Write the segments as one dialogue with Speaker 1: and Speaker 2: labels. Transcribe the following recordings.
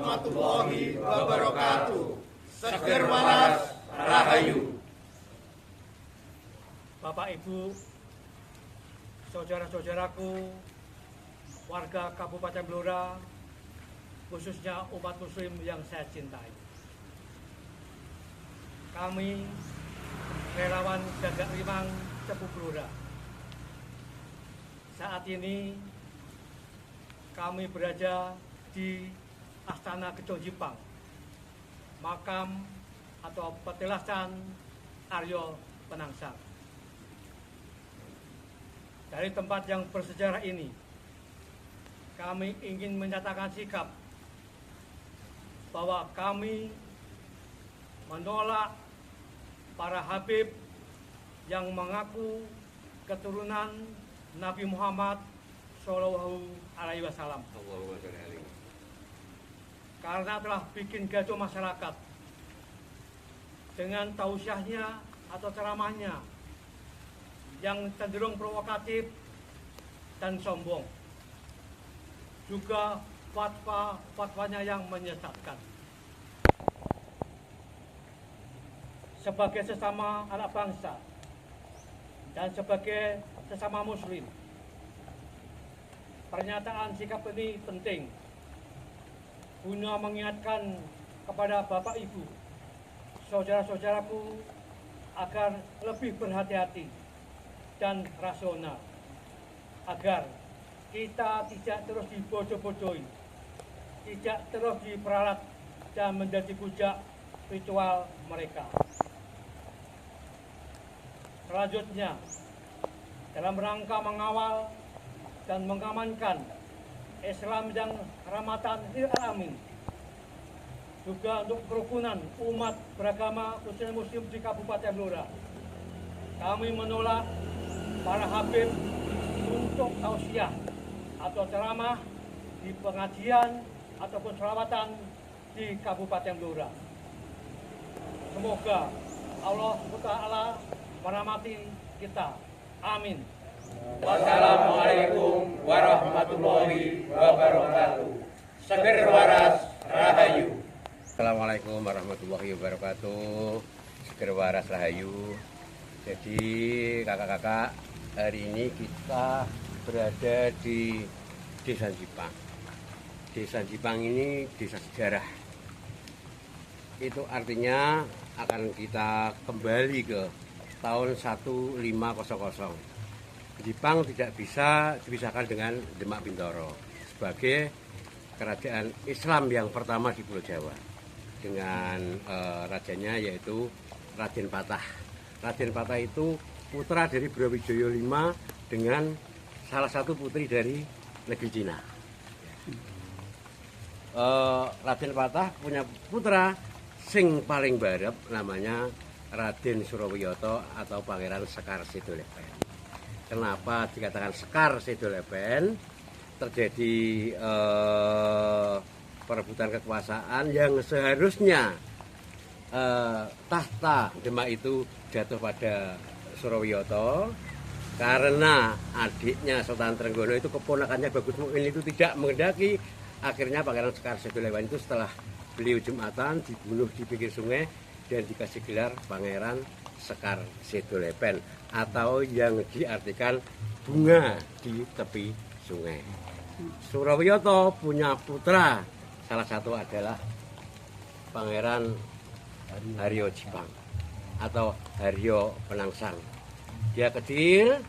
Speaker 1: warahmatullahi wabarakatuh. Seger waras rahayu.
Speaker 2: Bapak Ibu, saudara-saudaraku, warga Kabupaten Blora, khususnya umat muslim yang saya cintai. Kami relawan Gagak Limang Cepu Blora. Saat ini kami berada di Astana Gedong Jipang, makam atau petilasan Aryo Penangsang. Dari tempat yang bersejarah ini, kami ingin menyatakan sikap bahwa kami menolak para habib yang mengaku keturunan Nabi Muhammad Shallallahu Alaihi Wasallam, karena telah bikin gaduh masyarakat dengan tausiahnya atau ceramahnya yang cenderung provokatif dan sombong, juga fatwanya yang menyesatkan. Sebagai sesama anak bangsa dan sebagai sesama muslim, pernyataan sikap ini penting guna mengingatkan kepada Bapak Ibu, saudara-saudaraku agar lebih berhati-hati dan rasional, agar kita tidak terus dibodoh-bodohi, tidak terus diperalat dan menjadi bujak ritual mereka. Selanjutnya, dalam rangka mengawal dan mengamankan Islam yang rahmatan lil alamin, juga untuk kerukunan umat beragama khususnya muslim di Kabupaten Blora, kami menolak para habib untuk tausiah atau ceramah di pengajian ataupun selawatan di Kabupaten Blora. Semoga Allah Ta'ala merahmati kita. Amin.
Speaker 1: Wassalamualaikum warahmatullahi wabarakatuh. Seger waras rahayu.
Speaker 3: Assalamualaikum warahmatullahi wabarakatuh. Seger waras rahayu. Jadi kakak-kakak, hari ini kita berada di Desa Jipang. Desa Jipang ini desa sejarah. Itu artinya akan kita kembali ke tahun 1500. Jipang tidak bisa dipisahkan dengan Demak Bintoro sebagai kerajaan Islam yang pertama di Pulau Jawa, dengan rajanya yaitu Raden Patah. Raden Patah itu putra dari Brawijaya V dengan salah satu putri dari negeri Cina. Raden Patah punya putra sing paling barep, namanya Raden Surowiyoto atau Pangeran Sekar Sidolepen. Kenapa dikatakan Sekar Sidolepen? Terjadi perebutan kekuasaan yang seharusnya tahta Demak itu jatuh pada Surowiyoto, karena adiknya Sultan Trenggono itu keponakannya Bagus Mukmin itu tidak menghendaki. Akhirnya Pangeran Sekar Sidolepen itu setelah beliau Jumatan dibunuh di pinggir sungai dan dikasih gelar Pangeran Sekar Sidolepen, atau yang diartikan bunga di tepi sungai. Surowiyoto punya putra, salah satu adalah Pangeran Haryo Jipang atau Haryo Penangsang. Dia kecil,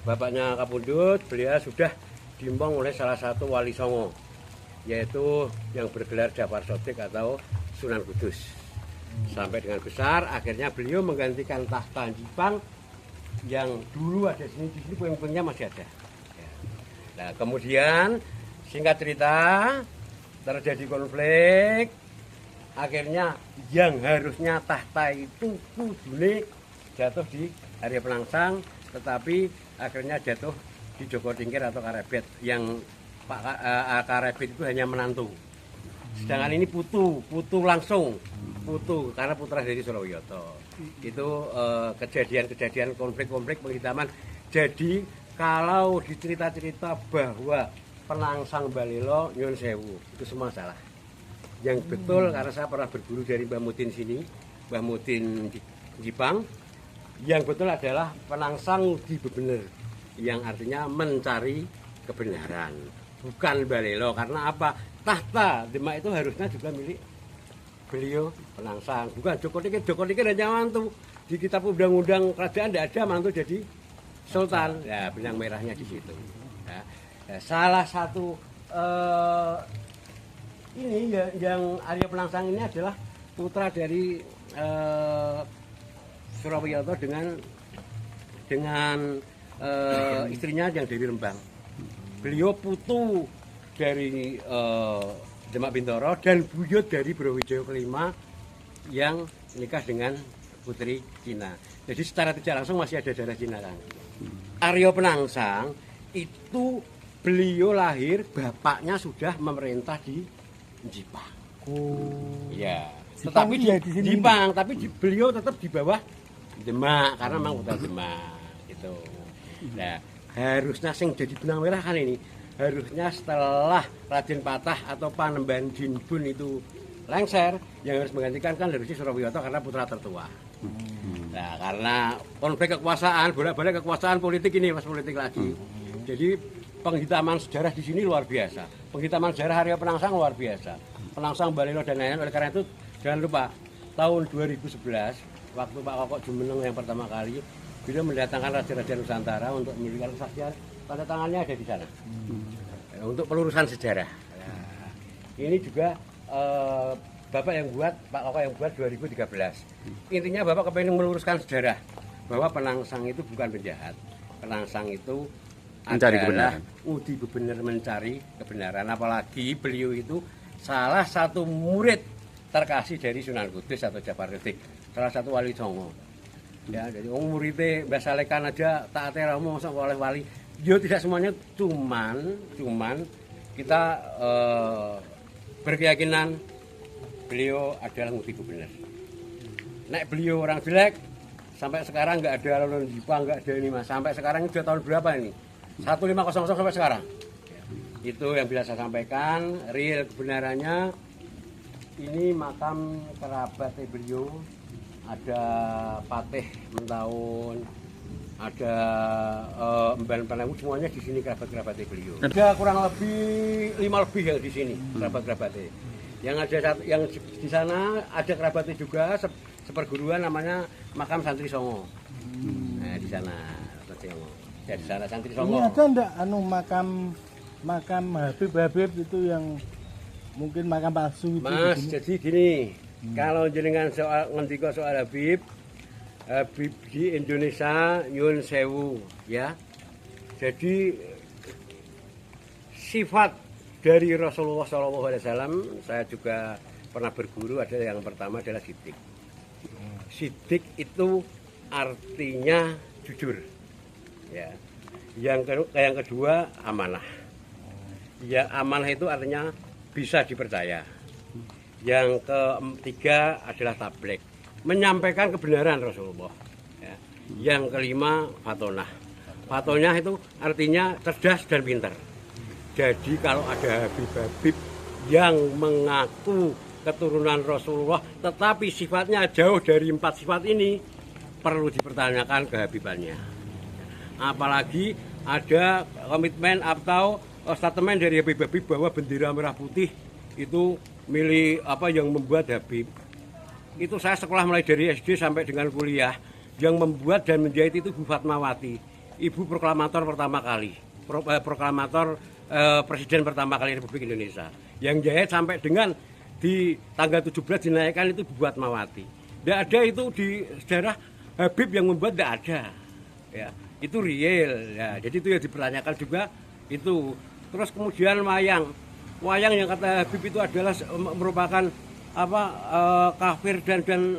Speaker 3: bapaknya kapundhut, beliau sudah diempong oleh salah satu wali songo, yaitu yang bergelar Jafar Shodiq atau Sunan Kudus. Sampai dengan besar, akhirnya beliau menggantikan tahta Jipang yang dulu ada di sini puing-puingnya masih ada. Nah, kemudian singkat cerita terjadi konflik. Akhirnya yang harusnya tahta itu kudune jatuh di Haryo Penangsang, tetapi akhirnya jatuh di Joko Tingkir atau Karebet, yang Pak Karebet itu hanya menantu. Sedangkan ini putu langsung, putu karena putra dari Surowiyoto. Itu kejadian-kejadian konflik-konflik penghidaman. Jadi kalau dicerita-cerita bahwa Penangsang Balilo nyun sewu, itu semua salah. yang betul karena saya pernah berguru dari Mbah Mudin sini, Mbah Mudin di Jipang. Yang betul adalah penangsang di bebener, yang artinya mencari kebenaran, bukan balelo. Karena apa? Tahta Demak itu harusnya juga milik beliau penangsang, bukan Joko Tingkir. Joko Tingkir hanya mantu. Di kitab undang-undang kerajaan tidak ada mantu jadi sultan. Ya, benang merahnya di situ. Ya. Ya, salah satu ini yang Arya Penangsang ini adalah putra dari Surawiyoto dengan istrinya yang dari Rembang. Beliau putu dari Demak Bintoro dan buyut dari Brawijaya kelima yang nikah dengan putri Cina. Jadi secara tidak langsung masih ada darah Cina kan. Arya Penangsang itu beliau lahir, bapaknya sudah memerintah di Jipang.
Speaker 4: Oh.
Speaker 3: Ya.
Speaker 4: Jipang
Speaker 3: Tetapi
Speaker 4: ya di sini.
Speaker 3: Jipang, tapi beliau tetap di bawah Demak karena memang putra Demak gitu. Nah, harusnya sing jadi benang merah kan ini. Harusnya setelah Raden Patah atau Panembahan Jinbun itu lengser, yang harus menggantikan kan harusnya Surawiyoto karena putra tertua. Nah, karena konflik kekuasaan, bolak-balik kekuasaan politik ini, mas politik lagi. Jadi penghitaman sejarah di sini luar biasa. Penghitaman sejarah Arya Penangsang luar biasa. Penangsang Balelo dan lain-lain. Oleh karena itu jangan lupa tahun 2011 waktu Pak Kokok Jumeneng yang pertama kali beliau mendatangkan Raja-Raja Nusantara untuk memberikan kesaksian, tanda tangannya ada di sana. Untuk pelurusan sejarah. Nah, ini juga Bapak yang buat, Pak Kokok yang buat 2013. Intinya Bapak kepengen meluruskan sejarah bahwa Penangsang itu bukan penjahat. Penangsang itu
Speaker 5: Mencari
Speaker 3: adalah
Speaker 5: kebenaran.
Speaker 3: benar mencari kebenaran. Apalagi beliau itu salah satu murid terkasih dari Sunan Kudus atau Jafar Ketik, salah satu wali Songo. Ya, jadi muridnya Mbah Salekan aja taate ramu mosok oleh wali. Dia tidak semuanya, cuman kita berkeyakinan beliau adalah muti benar. Nek beliau orang jelek, sampai sekarang nggak ada alun Jipang, nggak ada ini mas. Sampai sekarang sudah tahun berapa ini? 1500 sampai sekarang. Itu yang bisa saya sampaikan. Real kebenarannya ini makam kerabat beliau. Ada Patih Mentaun, ada Mban Panewu, semuanya di sini kerabat-kerabatnya beliau. Ada kurang lebih 5 lebih yang di sini kerabat-kerabatnya. Yang di sana ada kerabatnya juga seperguruan namanya makam Santri Songo. Nah di sana Santri Songo. Ya di sana Santri Songo.
Speaker 4: Ini ada enggak makam Habib itu yang mungkin makam palsu itu?
Speaker 3: Mas,
Speaker 4: begini?
Speaker 3: jadi gini, kalau jenengan ngendika soal Habib di Indonesia nyun sewu ya. Jadi sifat dari Rasulullah SAW, saya juga pernah berguru, ada yang pertama adalah sidik. Sidik itu artinya jujur. Ya. Yang kedua amanah. Ya, amanah itu artinya bisa dipercaya. Yang ketiga adalah tabligh, menyampaikan kebenaran Rasulullah. Ya. Yang kelima fatonah. Fatonah itu artinya cerdas dan pintar. Jadi kalau ada Habib-Habib yang mengaku keturunan Rasulullah tetapi sifatnya jauh dari 4 sifat ini, perlu dipertanyakan kehabibannya. Apalagi ada komitmen atau statement dari Habib-Habib bahwa bendera merah putih itu milik apa yang membuat Habib. Itu saya sekolah mulai dari SD sampai dengan kuliah. Yang membuat dan menjahit itu Bu Fatmawati, ibu proklamator pertama kali, proklamator presiden pertama kali Republik Indonesia. Yang jahit sampai dengan di tanggal 17 dinaikkan itu Bu Fatmawati. Tidak ada itu di sejarah Habib yang membuat, tidak ada. Ya, itu real. Ya, jadi itu yang dipertanyakan juga itu. Terus kemudian wayang yang kata Habib itu adalah merupakan apa kafir dan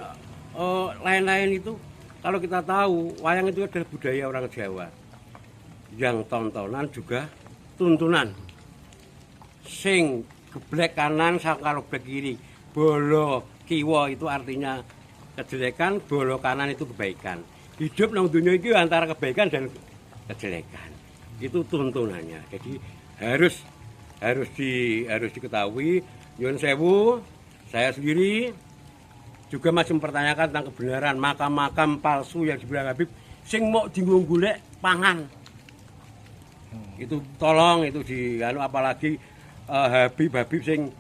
Speaker 3: lain-lain itu. Kalau kita tahu wayang itu adalah budaya orang Jawa. Yang tontonan juga tuntunan. Sing geblek kanan sakaro geblek kiri. Bolo kiwa itu artinya kejelekan, bolo kanan itu kebaikan. Hidup nang dunia itu antara kebaikan dan kejelekan. Itu tuntunannya. Jadi harus diketahui Nyuwun sewu, saya sendiri juga masih mempertanyakan tentang kebenaran makam-makam palsu yang dibilang Habib sing mau dienggo golek pangan. Itu tolong itu apalagi Habib sing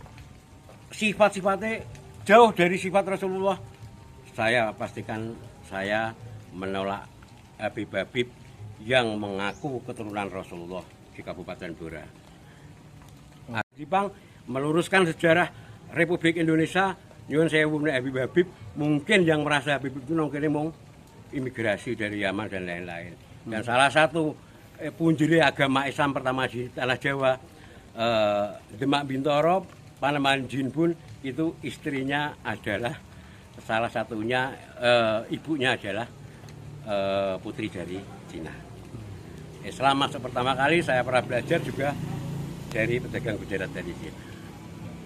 Speaker 3: sifat-sifatnya jauh dari sifat Rasulullah. Saya pastikan saya menolak Habib yang mengaku keturunan Rasulullah di Kabupaten Blora. Jepang meluruskan sejarah Republik Indonesia. Nyuwun sewu Habib mungkin yang merasa Habib itu nongkene mung imigrasi dari Yaman dan lain-lain. Dan salah satu punjere agama Islam pertama di tanah Jawa, Demak Bintoro, Panembahan Jinbun, itu istrinya adalah salah satunya ibunya adalah putri dari Cina. Selama pertama kali saya pernah belajar juga dari pedagang Gujarat dari sini.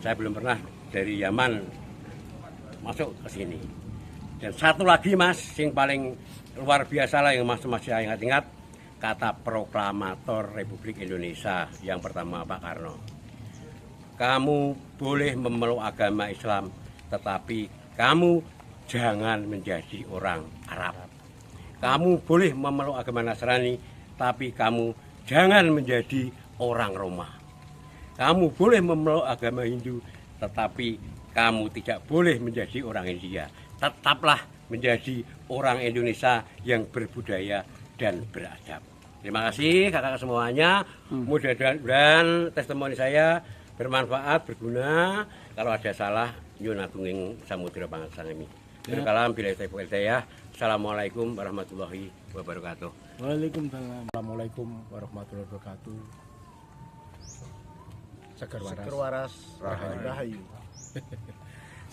Speaker 3: Saya belum pernah dari Yaman masuk ke sini. Dan satu lagi Mas, yang paling luar biasa lah yang Mas masih ingat-ingat, kata proklamator Republik Indonesia yang pertama Pak Karno. Kamu boleh memeluk agama Islam, tetapi kamu jangan menjadi orang Arab. Kamu boleh memeluk agama Nasrani, tapi kamu jangan menjadi orang Roma. Kamu boleh memeluk agama Hindu, tetapi kamu tidak boleh menjadi orang India. Tetaplah menjadi orang Indonesia yang berbudaya dan beradab. Terima kasih kakak semuanya. Mudah-mudahan testimoni saya bermanfaat, berguna. Kalau ada salah, nyuwun agunging samudra pangarsami. Berkalam bila saya. Assalamualaikum warahmatullahi wabarakatuh.
Speaker 4: Waalaikumsalam. Assalamualaikum warahmatullahi wabarakatuh. Seger waras rahayu.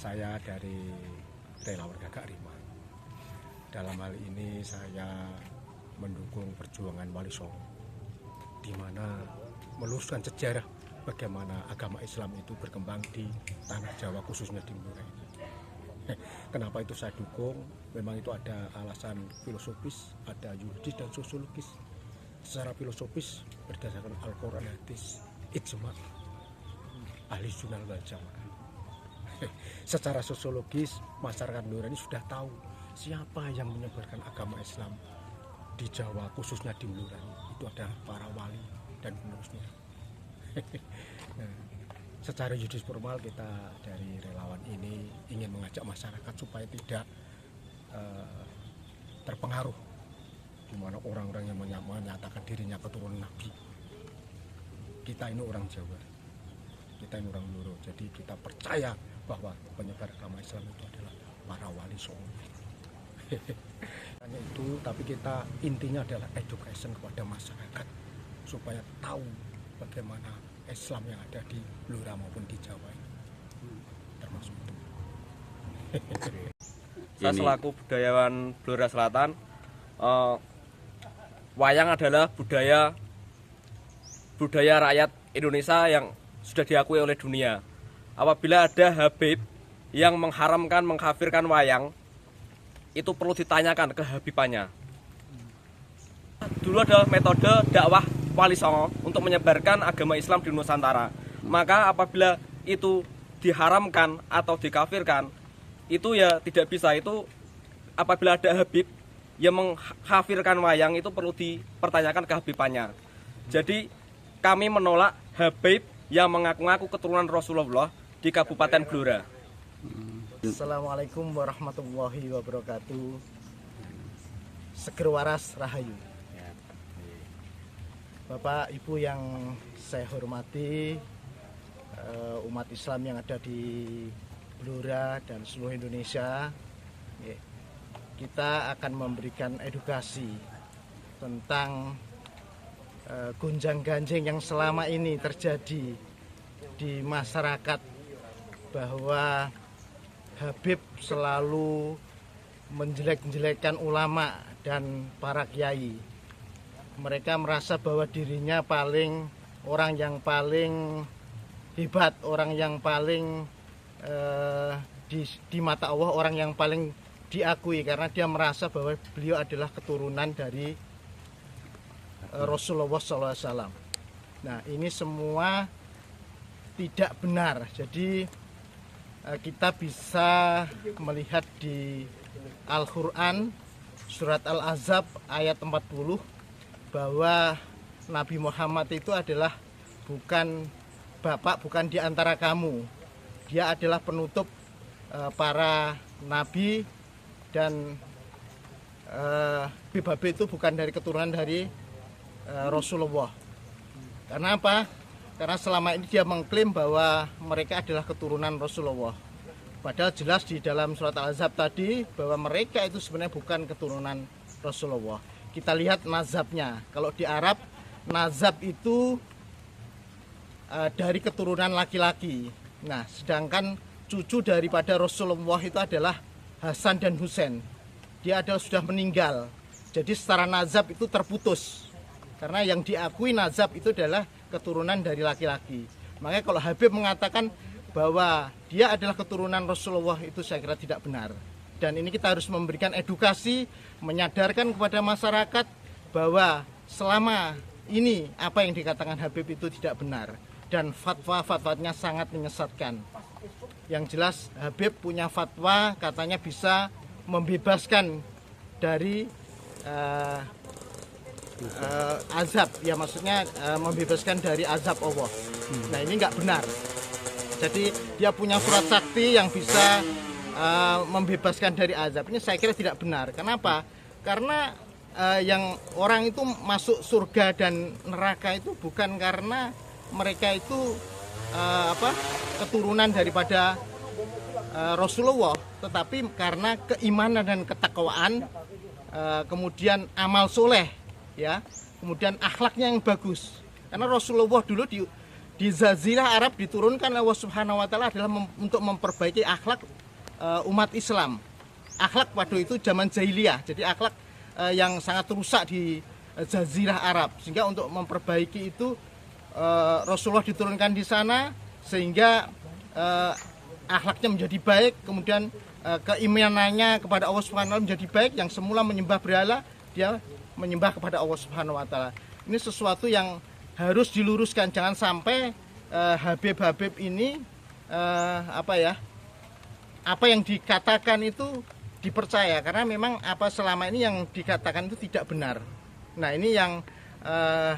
Speaker 4: Saya dari relawan Gagak Rima. Dalam hal ini saya mendukung perjuangan Wali Songo, di mana meluruskan sejarah bagaimana agama Islam itu berkembang di tanah Jawa, khususnya di Blora ini. Kenapa itu saya dukung? Memang itu ada alasan filosofis, ada yuridis dan sosiologis. Secara filosofis berdasarkan Al-Quran, hadis, ijma, ahli sunnah wal jamaah. Secara sosiologis masyarakat Blora ini sudah tahu siapa yang menyebarkan agama Islam di Jawa, khususnya di Blora. Itu ada para wali dan penerusnya. Nah, secara yuridis formal kita dari relawan ini ingin mengajak masyarakat supaya tidak terpengaruh di mana orang-orang yang menyatakan dirinya keturunan Nabi. Kita ini orang Jawa, kita ini orang Blora, jadi kita percaya bahwa penyebar agama Islam itu adalah para wali songo. Hanya itu, tapi kita intinya adalah education kepada masyarakat supaya tahu bagaimana Islam yang ada di Blora maupun di Jawa ini, termasuk itu.
Speaker 5: Saya selaku budayawan Blora Selatan, wayang adalah budaya rakyat Indonesia yang sudah diakui oleh dunia. Apabila ada Habib yang mengharamkan, mengkafirkan wayang, itu perlu ditanyakan kehabibannya. Dulu ada metode dakwah Wali Songo untuk menyebarkan agama Islam di Nusantara. Maka apabila itu diharamkan atau dikafirkan, itu ya tidak bisa. Itu apabila ada Habib yang mengkafirkan wayang, itu perlu dipertanyakan kehabibannya. Jadi kami menolak Habib yang mengaku-ngaku keturunan Rasulullah di Kabupaten Blora.
Speaker 6: Assalamualaikum warahmatullahi wabarakatuh. Seger waras rahayu. Bapak Ibu yang saya hormati, umat Islam yang ada di Blora dan seluruh Indonesia, kita akan memberikan edukasi tentang gonjang-ganjing yang selama ini terjadi di masyarakat, bahwa Habib selalu menjelek-jelekkan ulama dan para kiai. Mereka merasa bahwa dirinya orang yang paling hebat, orang yang paling di mata Allah, orang yang paling diakui, karena dia merasa bahwa beliau adalah keturunan dari Rasulullah SAW. Nah, ini semua tidak benar. Jadi kita bisa melihat di Al-Quran surat Al-Ahzab ayat 40 bahwa Nabi Muhammad itu adalah bukan bapak, bukan di antara kamu. Dia adalah penutup para nabi, dan Babe itu bukan dari keturunan dari Rasulullah. Karena apa? Karena selama ini dia mengklaim bahwa mereka adalah keturunan Rasulullah. Padahal jelas di dalam surat Al-Ahzab tadi bahwa mereka itu sebenarnya bukan keturunan Rasulullah. Kita lihat nazabnya. Kalau di Arab, nazab itu dari keturunan laki-laki. Nah, sedangkan cucu daripada Rasulullah itu adalah Hasan dan Husain. Dia adalah sudah meninggal. Jadi secara nazab itu terputus. Karena yang diakui nazab itu adalah keturunan dari laki-laki. Makanya kalau Habib mengatakan bahwa dia adalah keturunan Rasulullah, itu saya kira tidak benar. Dan ini kita harus memberikan edukasi, menyadarkan kepada masyarakat bahwa selama ini apa yang dikatakan Habib itu tidak benar. Dan fatwa-fatwanya sangat menyesatkan. Yang jelas Habib punya fatwa katanya bisa membebaskan dari azab, ya maksudnya membebaskan dari azab Allah. Nah ini nggak benar. Jadi dia punya surat sakti yang bisa membebaskan dari azab. Ini saya kira tidak benar. Kenapa? Karena yang orang itu masuk surga dan neraka itu bukan karena mereka itu keturunan daripada Rasulullah, tetapi karena keimanan dan ketakwaan, kemudian amal soleh, ya, kemudian akhlaknya yang bagus. Karena Rasulullah dulu di Jazirah Arab diturunkan Allah Subhanahu wa taala adalah untuk memperbaiki akhlak umat Islam. Akhlak pada itu zaman jahiliyah. Jadi akhlak yang sangat rusak di Jazirah Arab, sehingga untuk memperbaiki itu Rasulullah diturunkan di sana sehingga akhlaknya menjadi baik, kemudian keimanannya kepada Allah Subhanahu wa taala menjadi baik. Yang semula menyembah berhala, dia menyembah kepada Allah Subhanahu wa taala. Ini sesuatu yang harus diluruskan, jangan sampai Habib-habib ini apa yang dikatakan itu dipercaya, karena memang apa selama ini yang dikatakan itu tidak benar. Nah, ini yang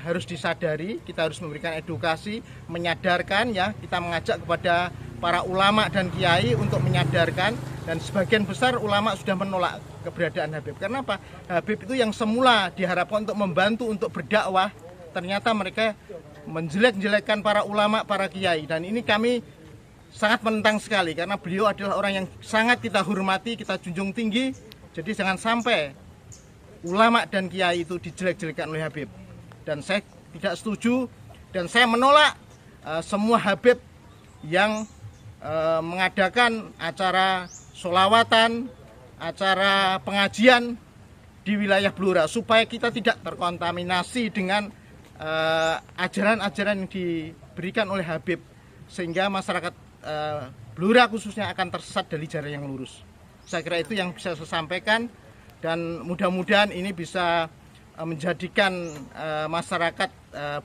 Speaker 6: harus disadari. Kita harus memberikan edukasi, menyadarkan, ya. Kita mengajak kepada para ulama dan kiai untuk menyadarkan, dan sebagian besar ulama sudah menolak keberadaan Habib. Karena apa? Habib itu yang semula diharapkan untuk membantu untuk berdakwah, ternyata mereka menjelek-jelekkan para ulama, para kiai. Dan ini kami sangat menentang sekali, karena beliau adalah orang yang sangat kita hormati, kita junjung tinggi. Jadi jangan sampai ulama dan kiai itu dijelek-jelekkan oleh Habib. Dan saya tidak setuju, dan saya menolak semua Habib yang mengadakan acara sholawatan, acara pengajian di wilayah Blora, supaya kita tidak terkontaminasi dengan ajaran-ajaran yang diberikan oleh Habib, sehingga masyarakat Blora khususnya akan tersesat dari jalan yang lurus. Saya kira itu yang bisa saya sampaikan, dan mudah-mudahan ini bisa menjadikan masyarakat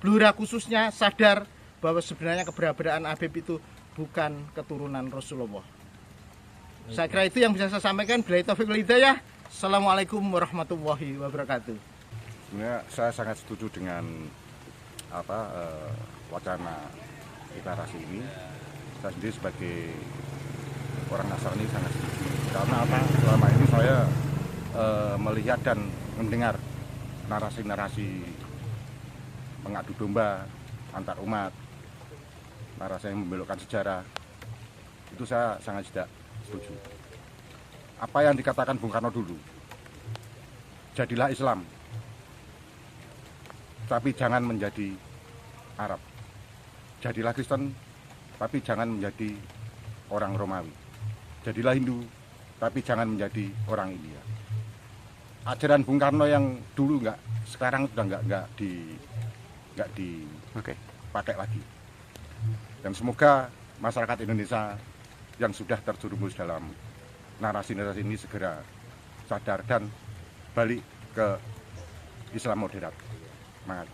Speaker 6: Blora khususnya sadar bahwa sebenarnya keberadaan Habib itu bukan keturunan Rasulullah. Saya kira itu yang bisa saya sampaikan. Billahi taufiq wal hidayah. Assalamualaikum warahmatullahi wabarakatuh.
Speaker 7: Sebenarnya saya sangat setuju dengan wacana deklarasi ini. Saya sendiri sebagai orang Nasrani sangat setuju. Karena apa? Selama ini saya melihat dan mendengar narasi-narasi mengadu domba antar umat, narasi yang membelokkan sejarah, itu saya sangat tidak setuju. Apa yang dikatakan Bung Karno dulu, jadilah Islam, tapi jangan menjadi Arab. Jadilah Kristen, tapi jangan menjadi orang Romawi. Jadilah Hindu, tapi jangan menjadi orang India. Ajaran Bung Karno yang dulu sekarang sudah nggak dipakai lagi. Dan semoga masyarakat Indonesia yang sudah terjerumus dalam narasi-narasi ini segera sadar dan balik ke Islam moderat. Semangat.